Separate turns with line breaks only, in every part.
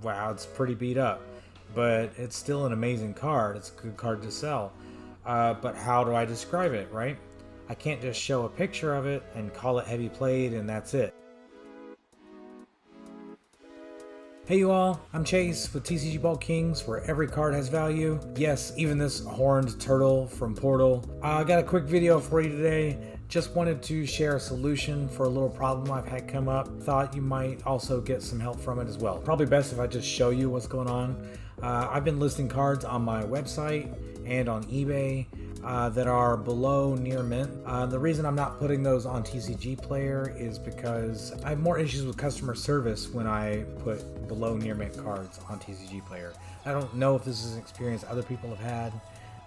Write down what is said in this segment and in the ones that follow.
wow, it's pretty beat up, but it's still an amazing card. It's a good card to sell. But how do I describe it, right? I can't just show a picture of it and call it heavy played and that's it. Hey you all, I'm Chase with TCG Bulk Kings, where every card has value. Yes, even this horned turtle from Portal. I got a quick video for you today. Just wanted to share a solution for a little problem I've had come up. Thought you might also get some help from it as well. Probably best if I just show you what's going on. I've been listing cards on my website and on eBay that are below near mint. The reason I'm not putting those on TCG Player is because I have more issues with customer service when I put below near mint cards on TCG Player. I don't know if this is an experience other people have had,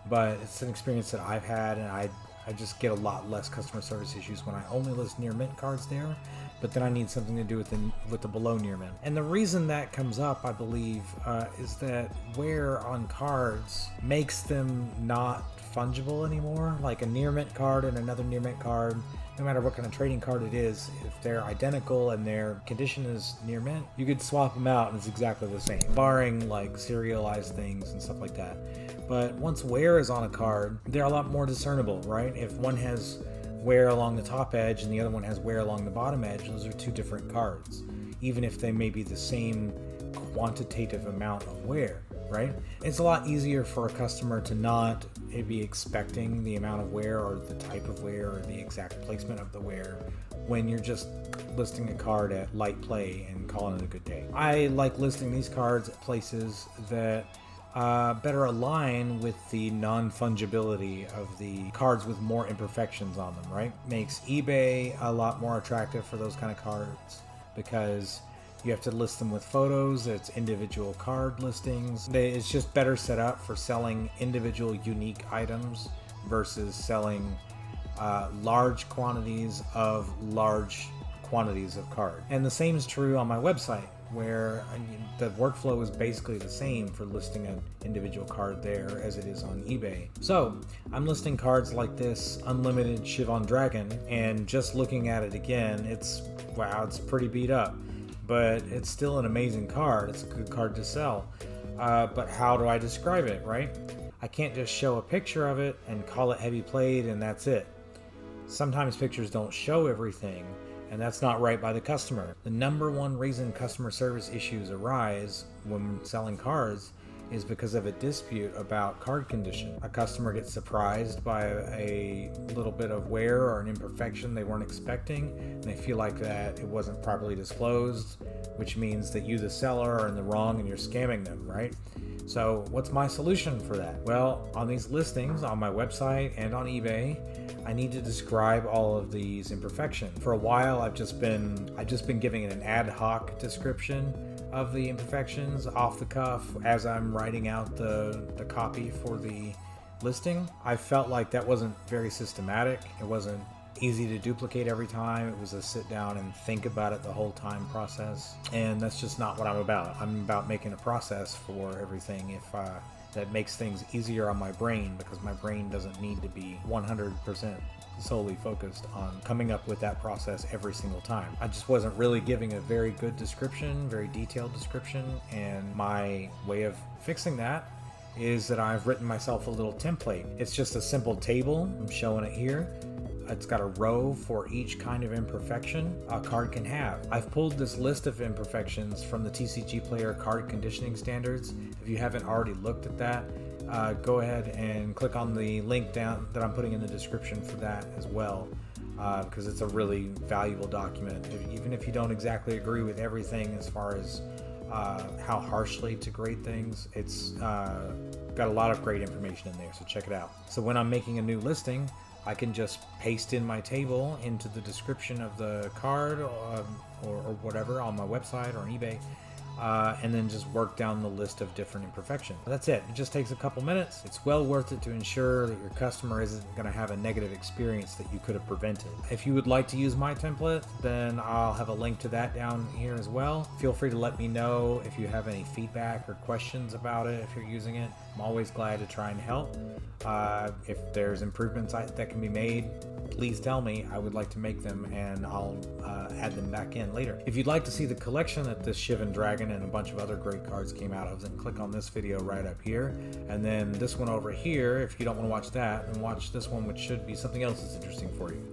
but it's an experience that I've had, and I just get a lot less customer service issues when I only list near mint cards there, but then I need something to do with the below near mint. And the reason that comes up, I believe, is that wear on cards makes them not fungible anymore. Like a near mint card and another near mint card, no matter what kind of trading card it is, if they're identical and their condition is near mint, you could swap them out and it's exactly the same, barring like serialized things and stuff like that. But once wear is on a card, they're a lot more discernible, right? If one has wear along the top edge and the other one has wear along the bottom edge, those are two different cards, even if they may be the same quantitative amount of wear, right? It's a lot easier for a customer to not be expecting the amount of wear or the type of wear or the exact placement of the wear when you're just listing a card at light play and calling it a good day. I like listing these cards at places that better align with the non-fungibility of the cards with more imperfections on them, right? Makes eBay a lot more attractive for those kind of cards because you have to list them with photos. It's individual card listings. It's just better set up for selling individual unique items versus selling large quantities of large quantities of cards. And the same is true on my website, where the workflow is basically the same for listing an individual card there as it is on eBay. So I'm listing cards like this Unlimited Shivan Dragon, and just looking at it again, it's pretty beat up, but it's still an amazing card. It's a good card to sell. But how do I describe it, right? I can't just show a picture of it and call it heavy played and that's it. Sometimes pictures don't show everything, and that's not right by the customer. The number one reason customer service issues arise when selling cards is because of a dispute about card condition. A customer gets surprised by a little bit of wear or an imperfection they weren't expecting, and they feel like that it wasn't properly disclosed, which means that you, the seller, are in the wrong and you're scamming them, right? So what's my solution for that? Well, on these listings on my website and on eBay, I need to describe all of these imperfections. For a while, I've just been giving it an ad hoc description of the imperfections off the cuff as I'm writing out the copy for the listing. I felt like that wasn't very systematic. It wasn't easy to duplicate every time. It was a sit down and think about it the whole time process, and that's just not what I'm about. I'm about making a process for everything that makes things easier on my brain, because my brain doesn't need to be 100% solely focused on coming up with that process every single time. I just wasn't really giving a very good description, very detailed description, and my way of fixing that is that I've written myself a little template. It's just a simple table. I'm showing it here. It's got a row for each kind of imperfection a card can have. I've pulled this list of imperfections from the TCG Player card conditioning standards. If you haven't already looked at that, go ahead and click on the link down that I'm putting in the description for that as well, because it's a really valuable document. Even if you don't exactly agree with everything as far as how harshly to grade things, it's got a lot of great information in there, so check it out. So when I'm making a new listing, I can just paste in my table into the description of the card or whatever on my website or on eBay, and then just work down the list of different imperfections. That's it. It just takes a couple minutes. It's well worth it to ensure that your customer isn't going to have a negative experience that you could have prevented. If you would like to use my template, then I'll have a link to that down here as well. Feel free to let me know if you have any feedback or questions about it if you're using it. I'm always glad to try and help. If there's improvements that can be made, please tell me. I would like to make them, and I'll add them back in later. If you'd like to see the collection that this Shivan Dragon and a bunch of other great cards came out of, then click on this video right up here, and then this one over here if you don't want to watch that, and watch this one, which should be something else that's interesting for you.